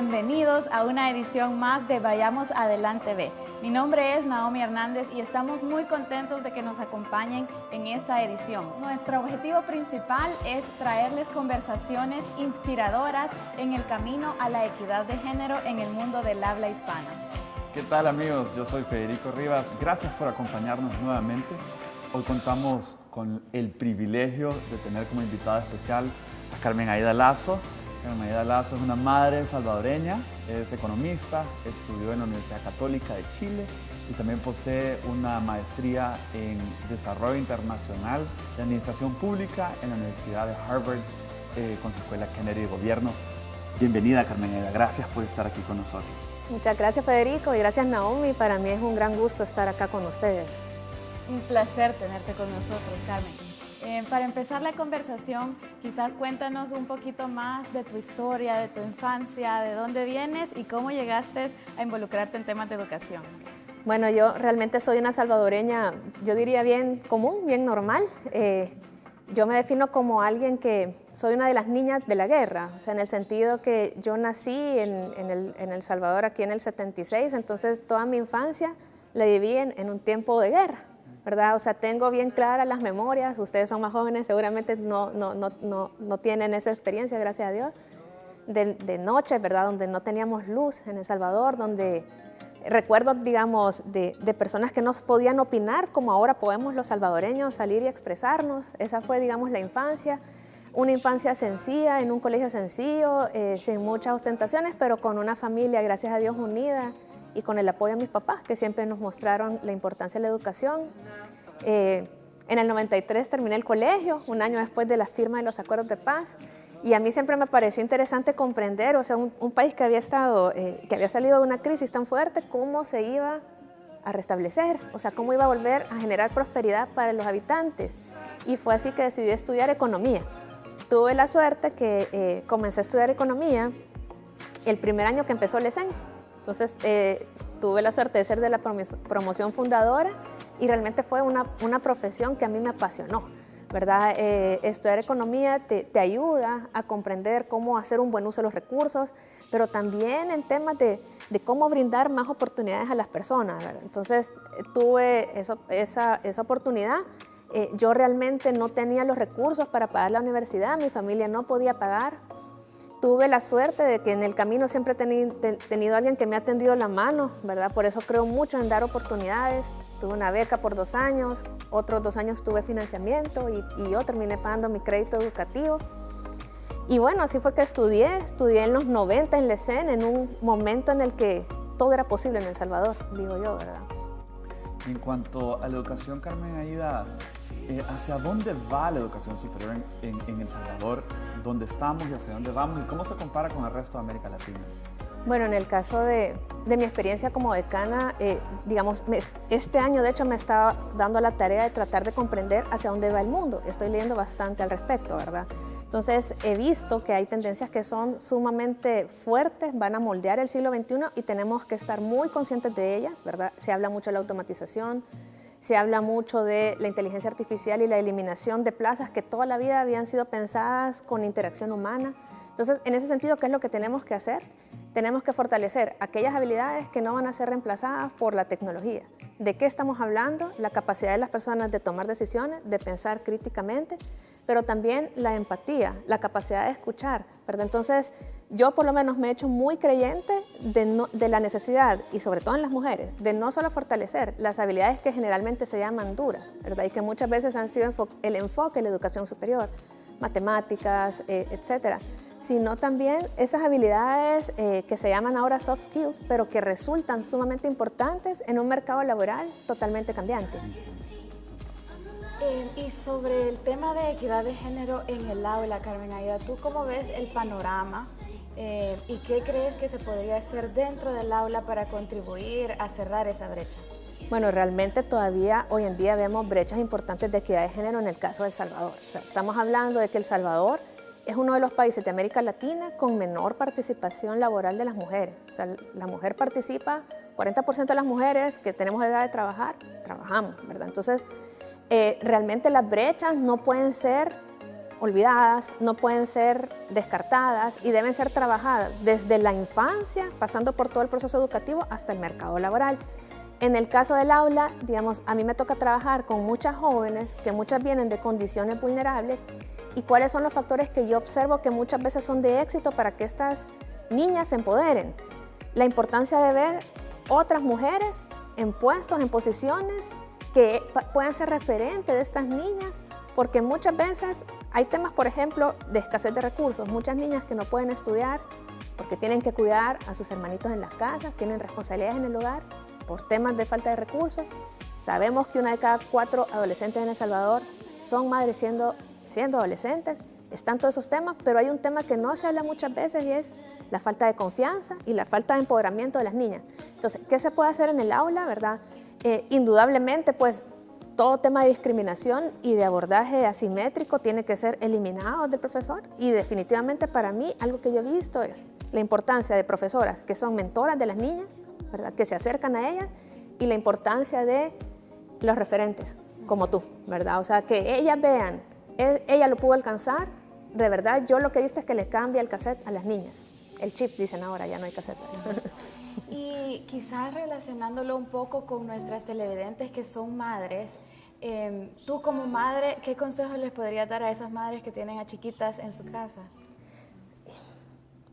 bienvenidos a una edición más de Vayamos Adelante B. Mi nombre es Naomi Hernández y estamos muy contentos de que nos acompañen en esta edición. Nuestro objetivo principal es traerles conversaciones inspiradoras en el camino a la equidad de género en el mundo del habla hispana. ¿Qué tal, amigos? Yo soy Federico Rivas. Gracias por acompañarnos nuevamente. Hoy contamos con el privilegio de tener como invitada especial a Carmen Aida Lazo. Carmen Aida Lazo es una madre salvadoreña, es economista, estudió en la Universidad Católica de Chile y también posee una maestría en Desarrollo Internacional de Administración Pública en la Universidad de Harvard con su escuela Kennedy de Gobierno. Bienvenida, Carmen Aida, gracias por estar aquí con nosotros. Muchas gracias, Federico, y gracias, Naomi. Para mí es un gran gusto estar acá con ustedes. Un placer tenerte con nosotros, Carmen. Para empezar la conversación, quizás cuéntanos un poquito más de tu historia, de tu infancia, de dónde vienes y cómo llegaste a involucrarte en temas de educación. Bueno, yo realmente soy una salvadoreña, yo diría bien común, bien normal. Yo me defino como alguien que soy una de las niñas de la guerra, o sea, en el sentido que yo nací en El Salvador aquí en el 76, entonces toda mi infancia la viví en un tiempo de guerra, ¿verdad? O sea, tengo bien claras las memorias, ustedes son más jóvenes, seguramente no tienen esa experiencia, gracias a Dios, de noche, ¿verdad? Donde no teníamos luz en El Salvador, donde recuerdo, digamos, de personas que no podían opinar, como ahora podemos los salvadoreños salir y expresarnos. Esa fue, digamos, la infancia. Una infancia sencilla, en un colegio sencillo, sin muchas ostentaciones, pero con una familia, gracias a Dios, unida y con el apoyo de mis papás, que siempre nos mostraron la importancia de la educación. En el 93 terminé el colegio, un año después de la firma de los acuerdos de paz, y a mí siempre me pareció interesante comprender, o sea, un país que había salido de una crisis tan fuerte, cómo se iba a restablecer, o sea, cómo iba a volver a generar prosperidad para los habitantes. Y fue así que decidí estudiar economía. Tuve la suerte que comencé a estudiar economía el primer año que empezó el ESEN. Entonces, tuve la suerte de ser de la promoción fundadora y realmente fue una profesión que a mí me apasionó, ¿verdad? Estudiar economía te ayuda a comprender cómo hacer un buen uso de los recursos, pero también en temas de cómo brindar más oportunidades a las personas, ¿verdad? Entonces, tuve esa oportunidad. Yo realmente no tenía los recursos para pagar la universidad, mi familia no podía pagar. Tuve la suerte de que en el camino siempre he tenido alguien que me ha tendido la mano, ¿verdad? Por eso creo mucho en dar oportunidades. Tuve una beca por 2 años, otros 2 años tuve financiamiento y yo terminé pagando mi crédito educativo. Y bueno, así fue que estudié en los 90 en LECEN, en un momento en el que todo era posible en El Salvador, digo yo, ¿verdad? En cuanto a la educación, Carmen Aida, ¿hacia dónde va la educación superior en El Salvador? ¿Dónde estamos y hacia dónde vamos? ¿Y cómo se compara con el resto de América Latina? Bueno, en el caso de mi experiencia como decana, digamos, este año de hecho me estaba dando la tarea de tratar de comprender hacia dónde va el mundo. Estoy leyendo bastante al respecto, ¿verdad? Entonces he visto que hay tendencias que son sumamente fuertes, van a moldear el siglo XXI y tenemos que estar muy conscientes de ellas, ¿verdad? Se habla mucho de la automatización, se habla mucho de la inteligencia artificial y la eliminación de plazas que toda la vida habían sido pensadas con interacción humana. Entonces, en ese sentido, ¿qué es lo que tenemos que hacer? Tenemos que fortalecer aquellas habilidades que no van a ser reemplazadas por la tecnología. ¿De qué estamos hablando? La capacidad de las personas de tomar decisiones, de pensar críticamente, pero también la empatía, la capacidad de escuchar, ¿verdad? Entonces, yo por lo menos me he hecho muy creyente de la necesidad, y sobre todo en las mujeres, de no solo fortalecer las habilidades que generalmente se llaman duras, ¿verdad? Y que muchas veces han sido el enfoque de la educación superior, matemáticas, etcétera, sino también esas habilidades que se llaman ahora soft skills, pero que resultan sumamente importantes en un mercado laboral totalmente cambiante. Y sobre el tema de equidad de género en el aula, Carmen Aida, ¿tú cómo ves el panorama y qué crees que se podría hacer dentro del aula para contribuir a cerrar esa brecha? Bueno, realmente todavía hoy en día vemos brechas importantes de equidad de género en el caso de El Salvador. O sea, estamos hablando de que El Salvador es uno de los países de América Latina con menor participación laboral de las mujeres. O sea, la mujer participa, 40% de las mujeres que tenemos edad de trabajar, trabajamos, ¿verdad? Entonces, realmente las brechas no pueden ser olvidadas, no pueden ser descartadas y deben ser trabajadas desde la infancia, pasando por todo el proceso educativo hasta el mercado laboral. En el caso del aula, digamos, a mí me toca trabajar con muchas jóvenes que muchas vienen de condiciones vulnerables y cuáles son los factores que yo observo que muchas veces son de éxito para que estas niñas se empoderen. La importancia de ver otras mujeres en puestos, en posiciones que puedan ser referentes de estas niñas, porque muchas veces hay temas, por ejemplo, de escasez de recursos. Muchas niñas que no pueden estudiar porque tienen que cuidar a sus hermanitos en las casas, tienen responsabilidades en el hogar por temas de falta de recursos. Sabemos que 1 de cada 4 adolescentes en El Salvador son madres siendo adolescentes. Están todos esos temas, pero hay un tema que no se habla muchas veces y es la falta de confianza y la falta de empoderamiento de las niñas. Entonces, ¿qué se puede hacer en el aula, verdad? Indudablemente, pues, todo tema de discriminación y de abordaje asimétrico tiene que ser eliminado del profesor y definitivamente para mí algo que yo he visto es la importancia de profesoras que son mentoras de las niñas, ¿verdad? Que se acercan a ellas y la importancia de los referentes como tú, ¿verdad? O sea, que ellas vean, ella lo pudo alcanzar, de verdad yo lo que he visto es que le cambia el cassette a las niñas. El chip, dicen ahora, ya no hay cassette. Y quizás relacionándolo un poco con nuestras televidentes que son madres, tú como madre, ¿qué consejos les podrías dar a esas madres que tienen a chiquitas en su casa?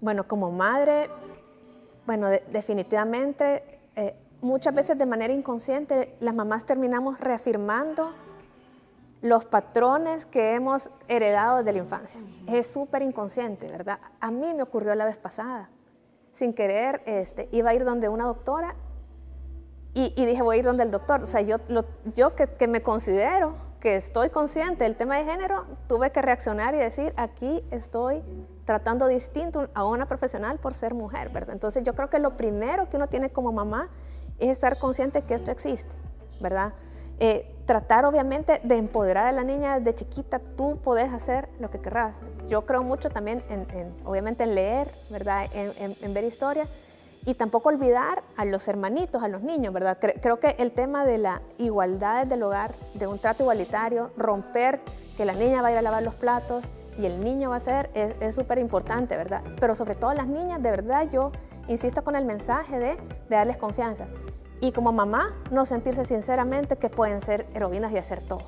Bueno, como madre, bueno, definitivamente, muchas veces de manera inconsciente, las mamás terminamos reafirmando los patrones que hemos heredado desde la infancia. Es súper inconsciente, ¿verdad? A mí me ocurrió la vez pasada. Sin querer, iba a ir donde una doctora y dije, voy a ir donde el doctor. O sea, yo que me considero que estoy consciente del tema de género, tuve que reaccionar y decir, aquí estoy tratando distinto a una profesional por ser mujer, ¿verdad? Entonces, yo creo que lo primero que uno tiene como mamá es estar consciente que esto existe, ¿verdad? Tratar obviamente de empoderar a la niña desde chiquita, tú podés hacer lo que querrás. Yo creo mucho también obviamente en leer, ¿verdad? En ver historia y tampoco olvidar a los hermanitos, a los niños, ¿verdad? Creo que el tema de la igualdad del hogar, de un trato igualitario, romper que la niña va a ir a lavar los platos y el niño va a hacer, es súper importante, ¿verdad? Pero sobre todo las niñas, de verdad, yo insisto con el mensaje de darles confianza. Y como mamá, no sentirse sinceramente que pueden ser heroínas y hacer todo.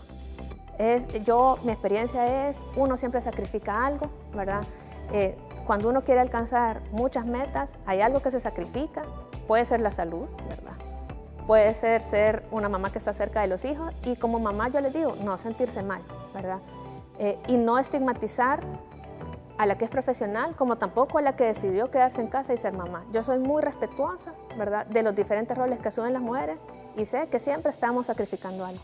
Mi experiencia es, uno siempre sacrifica algo, ¿verdad? Cuando uno quiere alcanzar muchas metas, hay algo que se sacrifica. Puede ser la salud, ¿verdad? Puede ser una mamá que está cerca de los hijos. Y como mamá yo les digo, no sentirse mal, ¿verdad? Y no estigmatizar a la que es profesional, como tampoco a la que decidió quedarse en casa y ser mamá. Yo soy muy respetuosa, ¿verdad?, de los diferentes roles que asumen las mujeres y sé que siempre estamos sacrificando algo.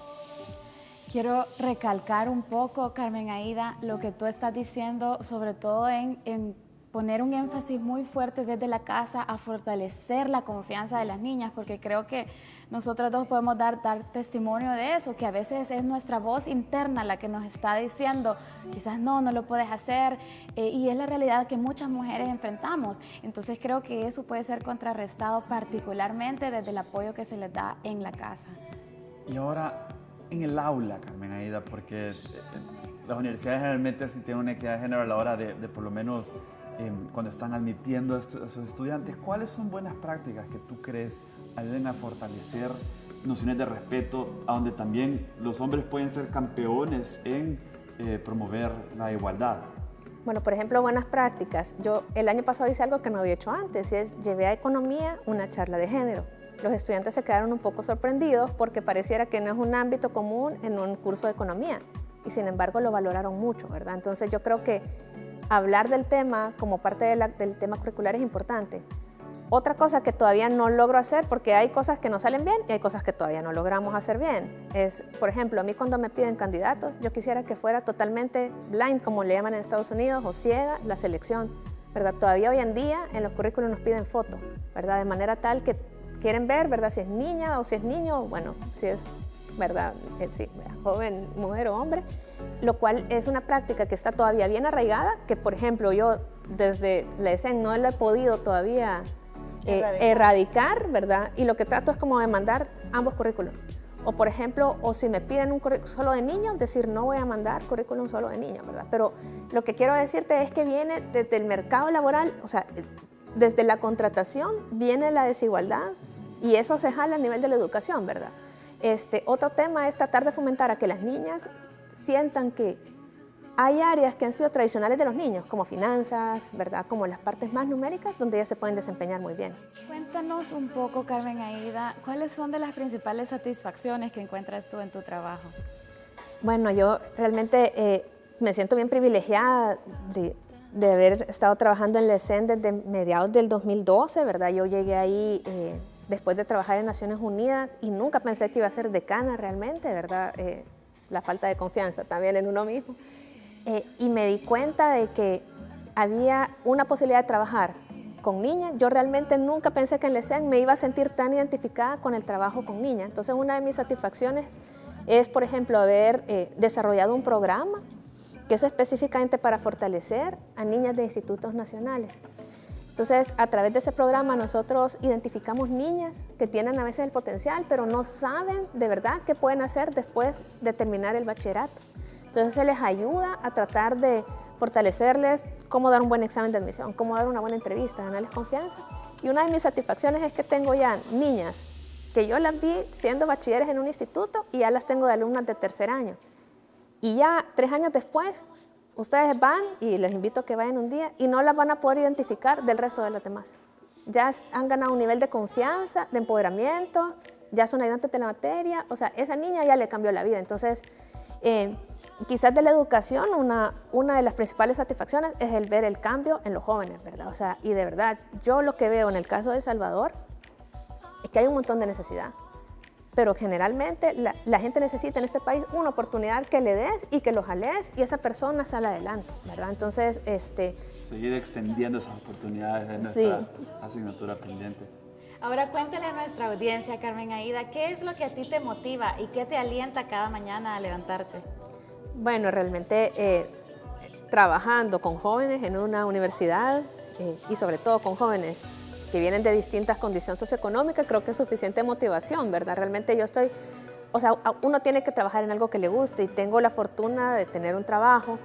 Quiero recalcar un poco, Carmen Aida, lo que tú estás diciendo, sobre todo en poner un énfasis muy fuerte desde la casa a fortalecer la confianza de las niñas, porque creo que nosotros dos podemos dar testimonio de eso, que a veces es nuestra voz interna la que nos está diciendo, quizás no lo puedes hacer, y es la realidad que muchas mujeres enfrentamos. Entonces creo que eso puede ser contrarrestado particularmente desde el apoyo que se les da en la casa. Y ahora, en el aula, Carmen Aida, porque las universidades generalmente sí tienen una equidad de género a la hora de por lo menos cuando están admitiendo a sus estudiantes, ¿cuáles son buenas prácticas que tú crees ayuden a fortalecer nociones de respeto, a donde también los hombres pueden ser campeones en promover la igualdad? Bueno, por ejemplo, buenas prácticas. Yo el año pasado hice algo que no había hecho antes, y es llevé a economía una charla de género. Los estudiantes se quedaron un poco sorprendidos porque pareciera que no es un ámbito común en un curso de economía, y sin embargo lo valoraron mucho, ¿verdad? Entonces yo creo que hablar del tema como parte del tema curricular es importante. Otra cosa que todavía no logro hacer, porque hay cosas que no salen bien y hay cosas que todavía no logramos hacer bien, es, por ejemplo, a mí cuando me piden candidatos, yo quisiera que fuera totalmente blind, como le llaman en Estados Unidos, o ciega la selección, ¿verdad? Todavía hoy en día en los currículos nos piden foto, ¿verdad? De manera tal que quieren ver, ¿verdad? Si es niña o si es niño, bueno, si es, ¿verdad? Sí, joven, mujer o hombre, lo cual es una práctica que está todavía bien arraigada, que por ejemplo yo desde la ESEN no lo he podido todavía erradicar, ¿verdad? Y lo que trato es como de mandar ambos currículos. O por ejemplo, o si me piden un currículum solo de niños, decir no voy a mandar currículum solo de niños, ¿verdad? Pero lo que quiero decirte es que viene desde el mercado laboral, o sea, desde la contratación viene la desigualdad y eso se jala a nivel de la educación, ¿verdad? Otro tema es tratar de fomentar a que las niñas sientan que hay áreas que han sido tradicionales de los niños, como finanzas, ¿verdad? Como las partes más numéricas, donde ellas se pueden desempeñar muy bien. Cuéntanos un poco, Carmen Aída, ¿cuáles son de las principales satisfacciones que encuentras tú en tu trabajo? Bueno, yo realmente me siento bien privilegiada de haber estado trabajando en la ESEN desde mediados del 2012, ¿verdad? Yo llegué ahí después de trabajar en Naciones Unidas y nunca pensé que iba a ser decana realmente, ¿verdad? La falta de confianza también en uno mismo. Y me di cuenta de que había una posibilidad de trabajar con niñas. Yo realmente nunca pensé que en la ESEN me iba a sentir tan identificada con el trabajo con niñas. Entonces, una de mis satisfacciones es, por ejemplo, haber desarrollado un programa que es específicamente para fortalecer a niñas de institutos nacionales. Entonces, a través de ese programa nosotros identificamos niñas que tienen a veces el potencial, pero no saben de verdad qué pueden hacer después de terminar el bachillerato. Entonces se les ayuda a tratar de fortalecerles cómo dar un buen examen de admisión, cómo dar una buena entrevista, ganarles confianza. Y una de mis satisfacciones es que tengo ya niñas que yo las vi siendo bachilleres en un instituto y ya las tengo de alumnas de tercer año. Y ya 3 años después, ustedes van y les invito a que vayan un día y no las van a poder identificar del resto de las demás. Ya han ganado un nivel de confianza, de empoderamiento, ya son ayudantes de la materia, o sea, esa niña ya le cambió la vida. Entonces, quizás de la educación, una de las principales satisfacciones es el ver el cambio en los jóvenes, ¿verdad? O sea, y de verdad, yo lo que veo en el caso de El Salvador es que hay un montón de necesidad, pero generalmente la gente necesita en este país una oportunidad que le des y que lo jales y esa persona sale adelante, ¿verdad? Entonces, seguir extendiendo esas oportunidades es nuestra asignatura pendiente. Ahora cuéntale a nuestra audiencia, Carmen Aída, ¿qué es lo que a ti te motiva y qué te alienta cada mañana a levantarte? Bueno, realmente trabajando con jóvenes en una universidad y sobre todo con jóvenes que vienen de distintas condiciones socioeconómicas, creo que es suficiente motivación, ¿verdad? Realmente yo estoy, o sea, uno tiene que trabajar en algo que le guste y tengo la fortuna de tener un trabajo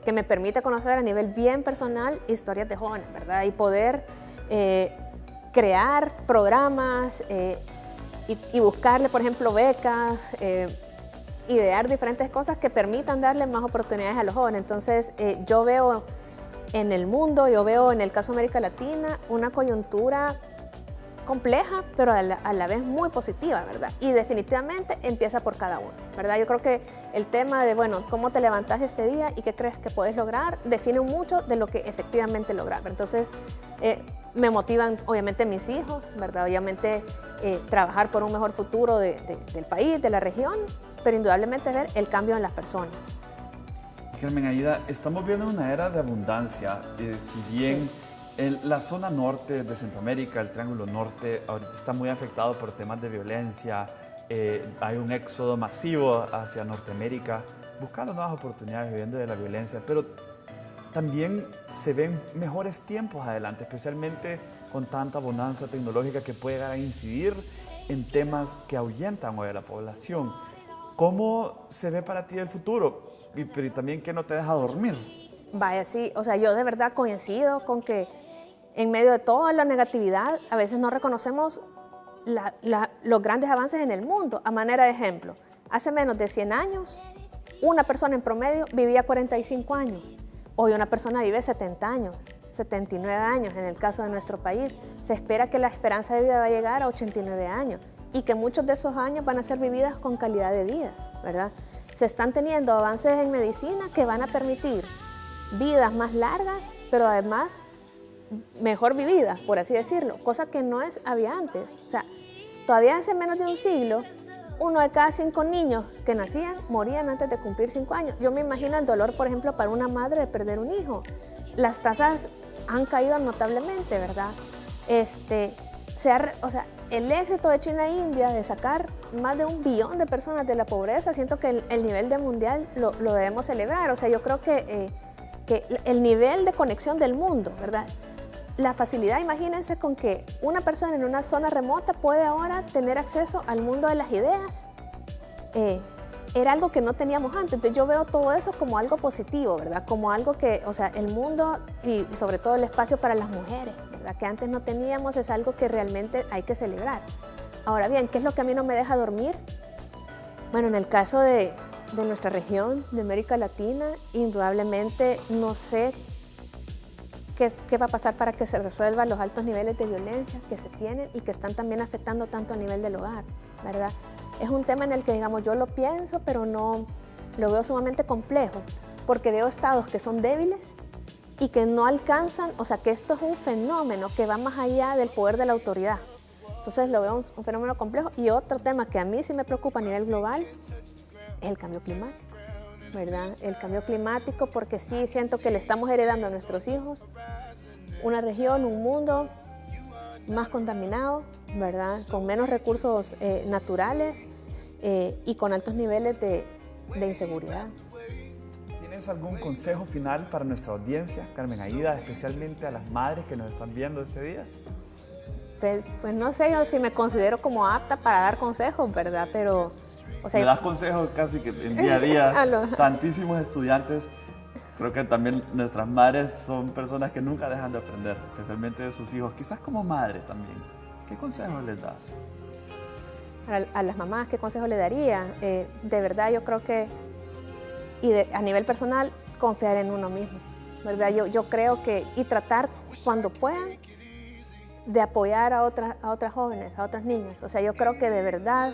que me permite conocer a nivel bien personal historias de jóvenes, ¿verdad? Y poder crear programas y buscarle, por ejemplo, becas, idear diferentes cosas que permitan darle más oportunidades a los jóvenes. Entonces, yo veo en el mundo, yo veo en el caso de América Latina una coyuntura compleja, pero a la vez muy positiva, ¿verdad? Y definitivamente empieza por cada uno, ¿verdad? Yo creo que el tema de, bueno, cómo te levantas este día y qué crees que puedes lograr, define mucho de lo que efectivamente lograr. Entonces, me motivan obviamente mis hijos, ¿verdad? Obviamente trabajar por un mejor futuro del país, de la región, pero indudablemente ver el cambio en las personas. Carmen Aída, estamos viendo una era de abundancia, si bien la zona norte de Centroamérica, el Triángulo Norte, ahorita está muy afectado por temas de violencia, hay un éxodo masivo hacia Norteamérica, buscando nuevas oportunidades, viviendo de la violencia, pero también se ven mejores tiempos adelante, especialmente con tanta abundancia tecnológica que puede llegar a incidir en temas que ahuyentan hoy a la población. ¿Cómo se ve para ti el futuro? Pero también, ¿qué no te deja dormir? Vaya, sí, o sea, yo de verdad coincido con que en medio de toda la negatividad, a veces no reconocemos los grandes avances en el mundo. A manera de ejemplo, hace menos de 100 años, una persona en promedio vivía 45 años. Hoy una persona vive 70 años, 79 años. En el caso de nuestro país, se espera que la esperanza de vida va a llegar a 89 años y que muchos de esos años van a ser vividas con calidad de vida, ¿verdad? Se están teniendo avances en medicina que van a permitir vidas más largas, pero además mejor vividas, por así decirlo, cosa que no había antes. O sea, todavía hace menos de un siglo, 1 de cada 5 niños que nacían morían antes de cumplir 5 años. Yo me imagino el dolor, por ejemplo, para una madre de perder un hijo. Las tasas han caído notablemente, ¿verdad? O sea, el éxito de China e India de sacar más de 1 billón de personas de la pobreza, siento que el nivel de mundial lo debemos celebrar. O sea, yo creo que el nivel de conexión del mundo, ¿verdad? La facilidad, imagínense con que una persona en una zona remota puede ahora tener acceso al mundo de las ideas era algo que no teníamos antes. Entonces yo veo todo eso como algo positivo, ¿verdad? Como algo que, o sea, el mundo y sobre todo el espacio para las mujeres, ¿verdad? Que antes no teníamos, es algo que realmente hay que celebrar. Ahora bien, ¿qué es lo que a mí no me deja dormir? Bueno, en el caso de nuestra región, de América Latina, indudablemente no sé qué va a pasar para que se resuelvan los altos niveles de violencia que se tienen y que están también afectando tanto a nivel del hogar, ¿verdad? Es un tema en el que, digamos, yo lo pienso, pero no lo veo sumamente complejo, porque veo estados que son débiles y que no alcanzan, o sea, que esto es un fenómeno que va más allá del poder de la autoridad. Entonces lo veo un fenómeno complejo. Y otro tema que a mí sí me preocupa a nivel global es el cambio climático, ¿verdad? El cambio climático, porque sí siento que le estamos heredando a nuestros hijos una región, un mundo más contaminado, ¿verdad? Con menos recursos naturales y con altos niveles de inseguridad. ¿Tienes algún consejo final para nuestra audiencia, Carmen Aída, especialmente a las madres que nos están viendo este día? Pues no sé yo si me considero como apta para dar consejos, ¿verdad? Pero, o sea, me das consejos casi que en día a día. Tantísimos estudiantes. Creo que también nuestras madres son personas que nunca dejan de aprender, especialmente de sus hijos, quizás como madre también. ¿Qué consejos les das? A las mamás, ¿qué consejo le daría? De verdad, yo creo que, a nivel personal, confiar en uno mismo, ¿verdad? Yo creo que, y tratar cuando puedan, de apoyar a otras jóvenes, a otras niñas. O sea, yo creo que de verdad,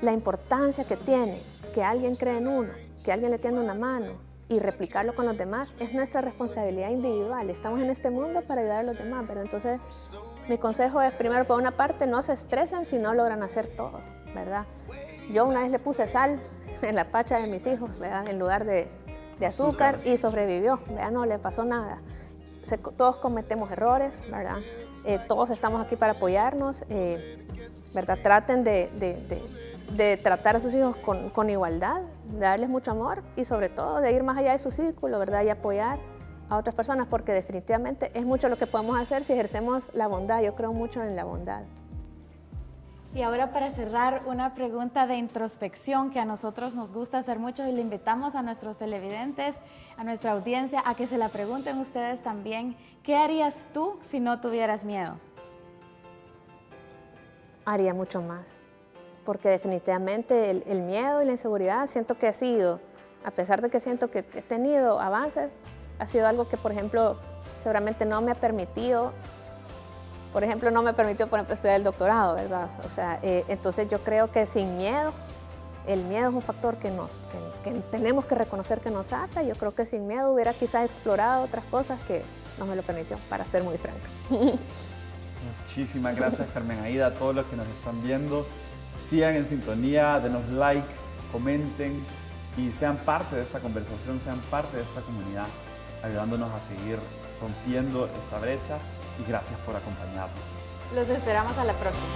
la importancia que tiene que alguien cree en uno, que alguien le tienda una mano, y replicarlo con los demás, es nuestra responsabilidad individual. Estamos en este mundo para ayudar a los demás, pero entonces mi consejo es, primero, por una parte, no se estresen si no logran hacer todo, ¿verdad? Yo una vez le puse sal en la pacha de mis hijos, ¿verdad? En lugar de azúcar, y sobrevivió, ¿verdad? No le pasó nada. Todos cometemos errores, ¿verdad? Todos estamos aquí para apoyarnos, ¿verdad? Traten de tratar a sus hijos con igualdad, de darles mucho amor y sobre todo de ir más allá de su círculo, ¿verdad? Y apoyar a otras personas, porque definitivamente es mucho lo que podemos hacer si ejercemos la bondad. Yo creo mucho en la bondad. Y ahora, para cerrar, una pregunta de introspección que a nosotros nos gusta hacer mucho, y le invitamos a nuestros televidentes, a nuestra audiencia, a que se la pregunten ustedes también. ¿Qué harías tú si no tuvieras miedo? Haría mucho más, porque definitivamente el miedo y la inseguridad siento que ha sido, a pesar de que siento que he tenido avances, ha sido algo que, por ejemplo, seguramente no me ha permitido. Por ejemplo, no me permitió, por ejemplo, estudiar el doctorado, ¿verdad? O sea, entonces yo creo que sin miedo, el miedo es un factor que tenemos que reconocer que nos ata. Yo creo que sin miedo hubiera quizás explorado otras cosas que no me lo permitió, para ser muy franca. Muchísimas gracias, Carmen Aída, a todos los que nos están viendo. Sigan en sintonía, denos like, comenten y sean parte de esta conversación, sean parte de esta comunidad, ayudándonos a seguir rompiendo esta brecha. Y gracias por acompañarnos. Los esperamos a la próxima.